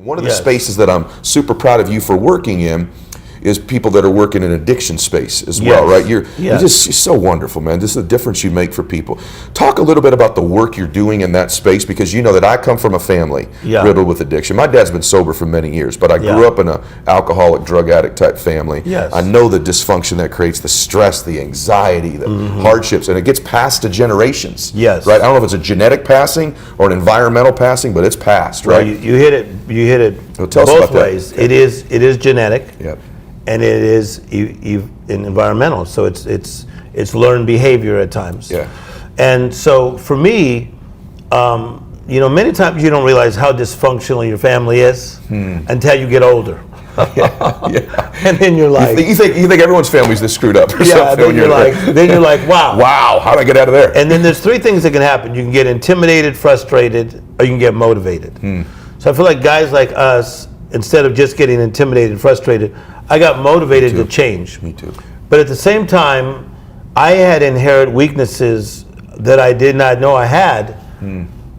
One of the spaces that I'm super proud of you for working in is people that are working in addiction space as well, right? You're just so wonderful, man. This is the difference you make for people. Talk a little bit about the work you're doing in that space, because you know that I come from a family riddled with addiction. My dad's been sober for many years, but I grew up in an alcoholic, drug addict type family. I know the dysfunction that creates, the stress, the anxiety, the hardships, and it gets passed to generations. Right? I don't know if it's a genetic passing or an environmental passing, but it's passed, right? Well, you hit it both ways. It is genetic. And it is environmental, so it's learned behavior at times. And so for me, you know, many times you don't realize how dysfunctional your family is until you get older. And then you're like, you think everyone's family's this screwed up or something. Then you're like, wow, how do I get out of there? And then there's three things that can happen. You can get intimidated, frustrated, or you can get motivated. So I feel like guys like us, instead of just getting intimidated, frustrated, I got motivated to change. Me too. But at the same time, I had inherent weaknesses that I did not know I had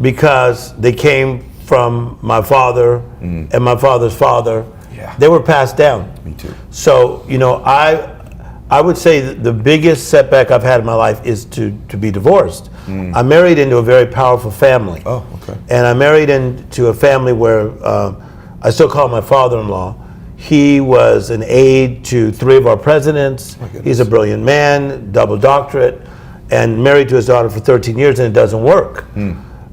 because they came from my father and my father's father. They were passed down. Me too. So, you know, I would say that the biggest setback I've had in my life is to be divorced. I married into a very powerful family. And I married into a family where I still call my father-in-law. He was an aide to 3 of our presidents. He's a brilliant man, double doctorate, and married to his daughter for 13 years, and it doesn't work.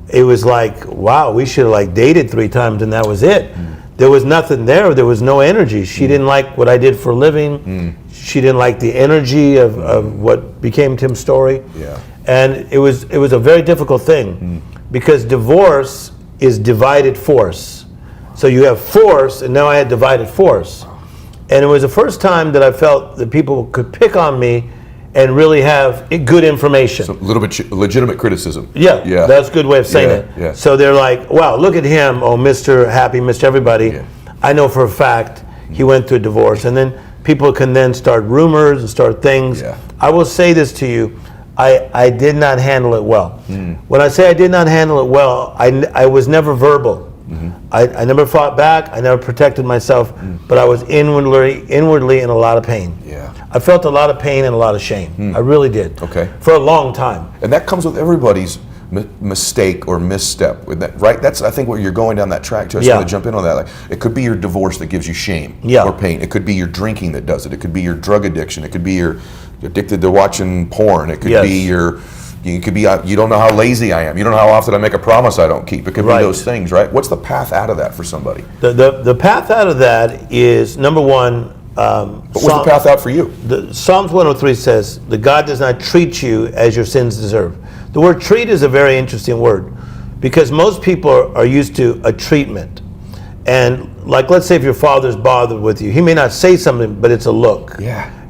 It was like, wow, we should have like dated 3 times and that was it. There was nothing there. There was no energy. She didn't like what I did for a living. She didn't like the energy of what became Tim Storey. And it was a very difficult thing because divorce is divided force. So you have force, and now I had divided force. And it was the first time that I felt that people could pick on me and really have good information. So a little bit legitimate criticism. That's a good way of saying it. So they're like, wow, look at him, oh, Mr. Happy, Mr. Everybody. I know for a fact he went through a divorce. And then people can then start rumors and start things. I will say this to you, I did not handle it well. When I say I did not handle it well, I was never verbal. I never fought back, I never protected myself, but I was inwardly in a lot of pain. I felt a lot of pain and a lot of shame. I really did. For a long time. And that comes with everybody's mistake or misstep, with that, right? That's, I think, where you're going down that track too. I just want to jump in on that. Like, it could be your divorce that gives you shame or pain. It could be your drinking that does it. It could be your drug addiction. It could be you're addicted to watching porn. It could be you could be, you don't know how lazy I am. You don't know how often I make a promise I don't keep. It could be those things, right? What's the path out of that for somebody? The path out of that is, number one, what's the path out for you? Psalms 103 says, that God does not treat you as your sins deserve. The word treat is a very interesting word because most people are used to a treatment. And like, let's say if your father's bothered with you, he may not say something, but it's a look.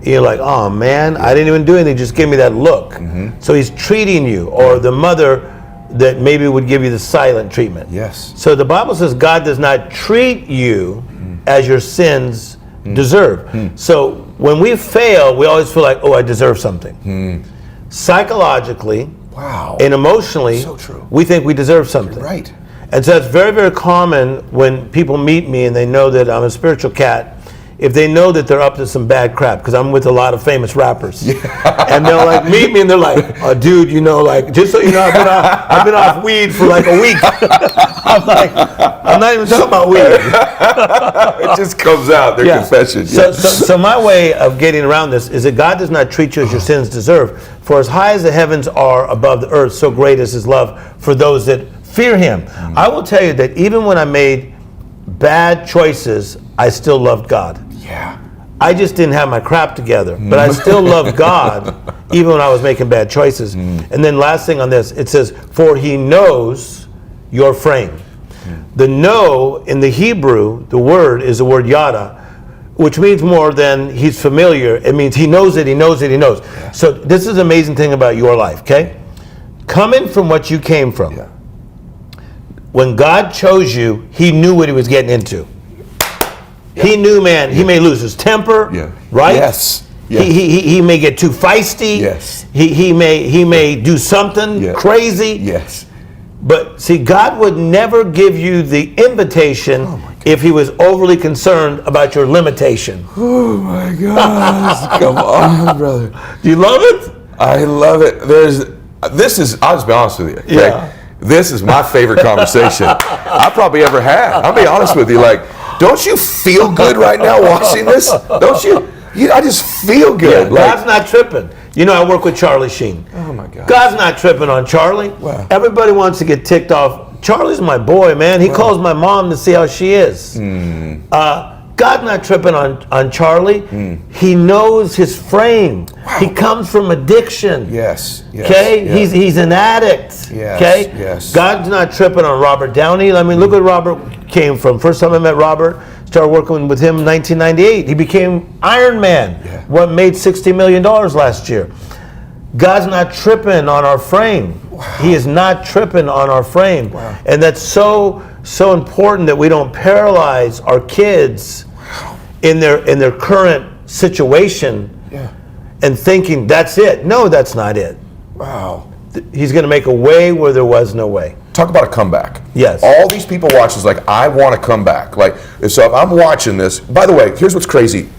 You're like, oh man, I didn't even do anything, just give me that look. So he's treating you, or the mother that maybe would give you the silent treatment. So the Bible says God does not treat you as your sins deserve. So when we fail, we always feel like, oh, I deserve something. Psychologically and emotionally, we think we deserve something. And so it's very, very common when people meet me and they know that I'm a spiritual cat, if they know that they're up to some bad crap, because I'm with a lot of famous rappers. And they'll like meet me and they're like, oh, dude, you know, like, just so you know, I've been off weed for like a week. I'm like, I'm not even talking about weed. It just comes out, their confession. So my way of getting around this is that God does not treat you as your sins deserve. For as high as the heavens are above the earth, so great is his love for those that fear him. I will tell you that even when I made bad choices, I still loved God. I just didn't have my crap together, but I still loved God even when I was making bad choices. And then last thing on this, it says, for he knows your frame. The know in the Hebrew, the word is the word yada, which means more than he's familiar. It means he knows it, he knows it, he knows. So this is the amazing thing about your life, okay? Coming from what you came from, when God chose you, he knew what he was getting into. He knew, man, he may lose his temper, right? He may get too feisty. He may do something crazy. But see, God would never give you the invitation if he was overly concerned about your limitation. Oh my gosh, come on, brother. Do you love it? I love it. I'll just be honest with you. Okay? Yeah. This is my favorite conversation I probably ever had. I'll be honest with you. Like, don't you feel good right now watching this? Don't you? I just feel good. Yeah, God's not tripping. You know, I work with Charlie Sheen. Oh my God. God's not tripping on Charlie. Wow. Everybody wants to get ticked off. Charlie's my boy, man. He calls my mom to see how she is. God's not tripping on Charlie. He knows his frame. Wow. He comes from addiction. Yes. Okay? Yes. He's an addict. Yes. Okay? Yes. God's not tripping on Robert Downey. I mean, look where Robert came from. First time I met Robert, started working with him in 1998. He became Iron Man. Yeah. What made $60 million last year. God's not tripping on our frame. Wow. He is not tripping on our frame. Wow. And that's so important that we don't paralyze our kids in their current situation and thinking that's it. No, that's not it. Wow. He's going to make a way where there was no way. Talk about a comeback. Yes. All these people watch is like, I want to come back. Like, so if I'm watching this, by the way, here's what's crazy.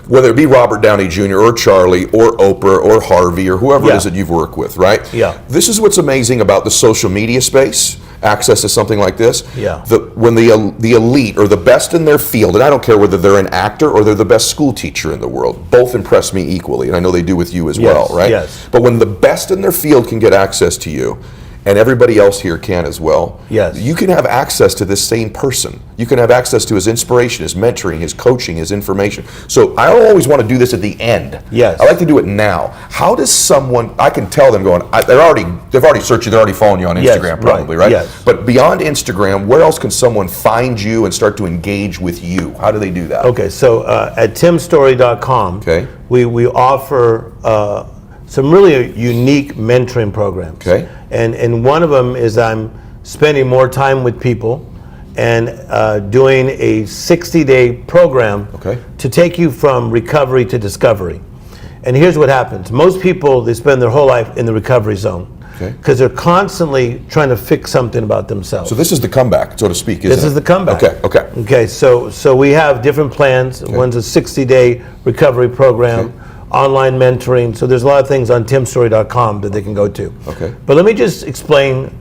Whether it be Robert Downey Jr. or Charlie or Oprah or Harvey or whoever it is that you've worked with, right? Yeah. This is what's amazing about the social media space, access to something like this. Yeah. When the elite or the best in their field, and I don't care whether they're an actor or they're the best school teacher in the world, both impress me equally, and I know they do with you as well, right? Yes. But when the best in their field can get access to you, and everybody else here can as well. Yes. You can have access to this same person. You can have access to his inspiration, his mentoring, his coaching, his information. So I don't always want to do this at the end. Yes. I like to do it now. How does someone, I can tell them going, they've already searched you, they're already following you on Instagram probably, right? Yes. But beyond Instagram, where else can someone find you and start to engage with you? How do they do that? Okay, so at timstorey.com, Okay. we offer some really unique mentoring programs. Okay. And one of them is I'm spending more time with people and doing a 60-day program to take you from recovery to discovery. And here's what happens. Most people, they spend their whole life in the recovery zone because they're constantly trying to fix something about themselves. So this is the comeback, so to speak, isn't it? This is the comeback. Okay, so we have different plans. One's a 60-day recovery program. Online mentoring. So there's a lot of things on timstorey.com that they can go to. Okay. But let me just explain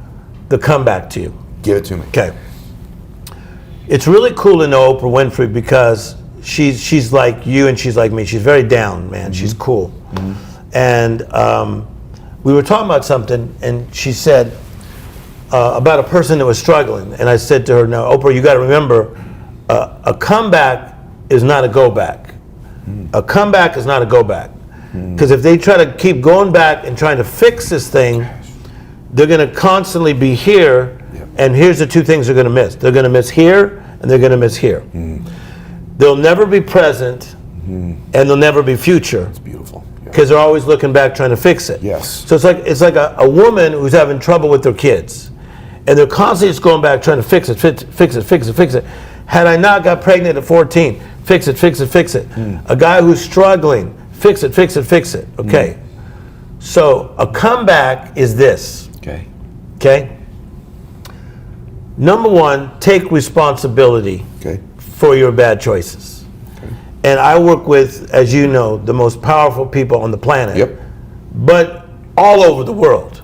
the comeback to you. Give it to me. Okay. It's really cool to know Oprah Winfrey because she's like you and she's like me. She's very down, man. She's cool. And we were talking about something, and she said about a person that was struggling. And I said to her, "Now, Oprah, you got to remember, a comeback is not a go back. A comeback is not a go back. Because if they try to keep going back and trying to fix this thing, they're going to constantly be here, and here's the two things they're going to miss. They're going to miss here, and they're going to miss here. They'll never be present, and they'll never be future. It's beautiful. Because they're always looking back trying to fix it. Yes. So it's like a woman who's having trouble with their kids, and they're constantly just going back trying to fix it. Had I not got pregnant at 14, fix it. A guy who's struggling, fix it. Okay. So a comeback is this. Okay. Number one, take responsibility for your bad choices. And I work with, as you know, the most powerful people on the planet, but all over the world.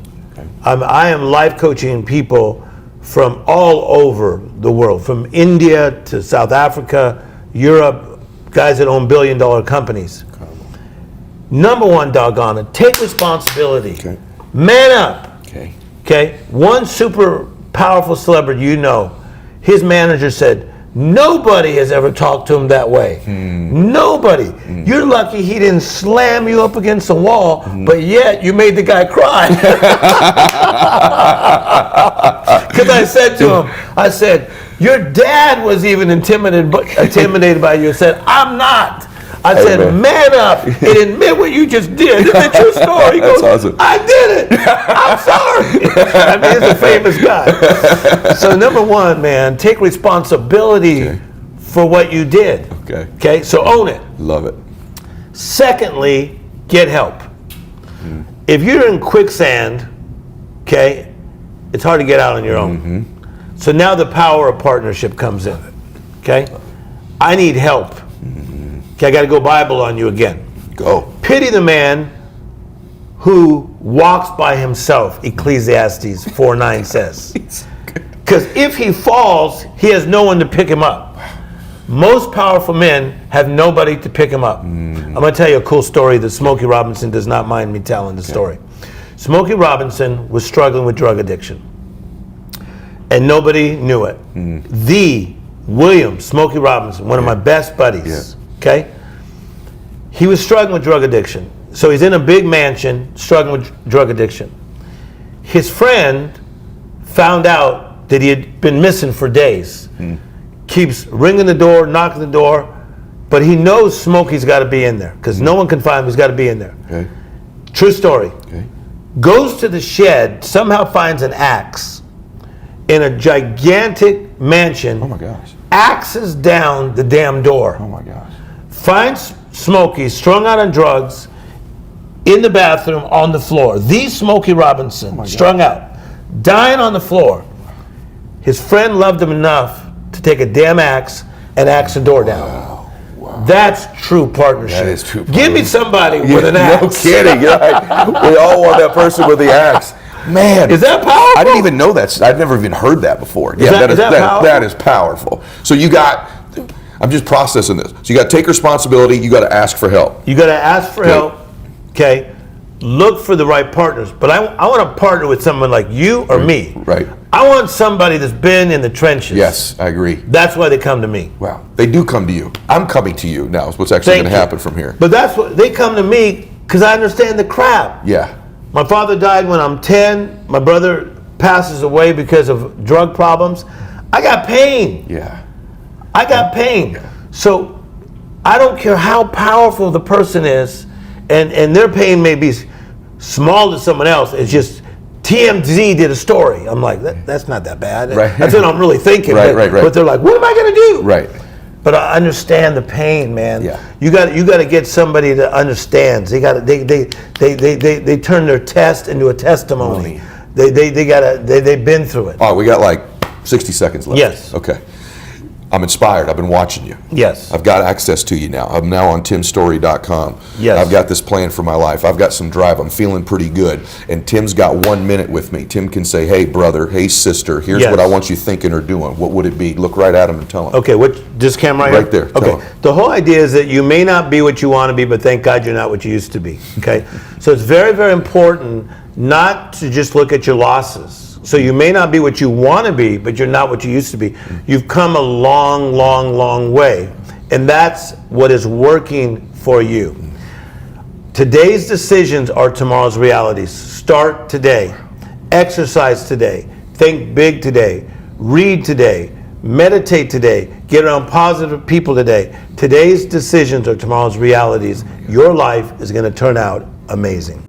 I am life coaching people from all over the world, from India to South Africa, Europe, guys that own billion-dollar companies. Number one, doggone it, take responsibility. Man up. Okay. One super powerful celebrity you know, his manager said, nobody has ever talked to him that way. Nobody. You're lucky he didn't slam you up against the wall, but yet you made the guy cry. Because I said to him, I said, your dad was even intimidated by you. I said, I'm not. I said, man up and admit what you just did. It's a true story. He goes, awesome. I did it. I'm sorry. I mean, he's a famous guy. So number one, man, take responsibility for what you did. Okay, so own it. Love it. Secondly, get help. If you're in quicksand, okay, it's hard to get out on your own. So now the power of partnership comes in. Okay? I need help. Okay, I got to go Bible on you again. Go. Pity the man who walks by himself, Ecclesiastes 4:9 says. Because if he falls, he has no one to pick him up. Most powerful men have nobody to pick him up. I'm going to tell you a cool story that Smokey Robinson does not mind me telling the story. Smokey Robinson was struggling with drug addiction, and nobody knew it. The William Smokey Robinson, one of my best buddies, okay? He was struggling with drug addiction. So he's in a big mansion, struggling with drug addiction. His friend found out that he had been missing for days. Keeps ringing the door, knocking the door, but he knows Smokey's got to be in there because no one can find him. He's got to be in there. Okay. True story. Okay. Goes to the shed, somehow finds an axe in a gigantic mansion. Oh my gosh. Axes down the damn door. Oh my gosh. Finds Smokey strung out on drugs in the bathroom on the floor. The Smokey Robinson, strung out, dying on the floor. His friend loved him enough to take a damn axe and axe the door down. Wow. That's true partnership. That is true Give me somebody with an axe. No kidding. Right. We all want that person with the axe. Man, is that powerful? I didn't even know that. I've never even heard that before. That is powerful. So you got, I'm just processing this. So you got to take responsibility. You got to ask for help. You got to ask for help. Okay. Look for the right partners. But I want to partner with someone like you or me. Right. I want somebody that's been in the trenches. Yes, I agree. That's why they come to me. Wow. They do come to you. I'm coming to you now is what's actually going to happen from here. But that's what they come to me because I understand the crap. Yeah. My father died when I'm 10. My brother passes away because of drug problems. I got pain. Yeah. I got pain. Yeah. So I don't care how powerful the person is, and their pain may be small to someone else. It's just TMZ did a story. I'm like, that's not that bad. Right. That's what I'm really thinking. Right. But they're like, what am I going to do? Right. But I understand the pain, man. Yeah. You got to get somebody that understands. They turn their test into a testimony. They've been through it. All right, we got like 60 seconds left. Yes. Okay. I'm inspired. I've been watching you. Yes. I've got access to you now. I'm now on timstorey.com. Yes. I've got this plan for my life. I've got some drive. I'm feeling pretty good. And Tim's got 1 minute with me. Tim can say, hey, brother, hey, sister, here's what I want you thinking or doing. What would it be? Look right at him and tell him. Okay, this camera right there. Okay. The whole idea is that you may not be what you want to be, but thank God you're not what you used to be. Okay? So it's very, very important not to just look at your losses. So you may not be what you want to be, but you're not what you used to be. You've come a long, long, long way. And that's what is working for you. Today's decisions are tomorrow's realities. Start today. Exercise today. Think big today. Read today. Meditate today. Get around positive people today. Today's decisions are tomorrow's realities. Your life is going to turn out amazing.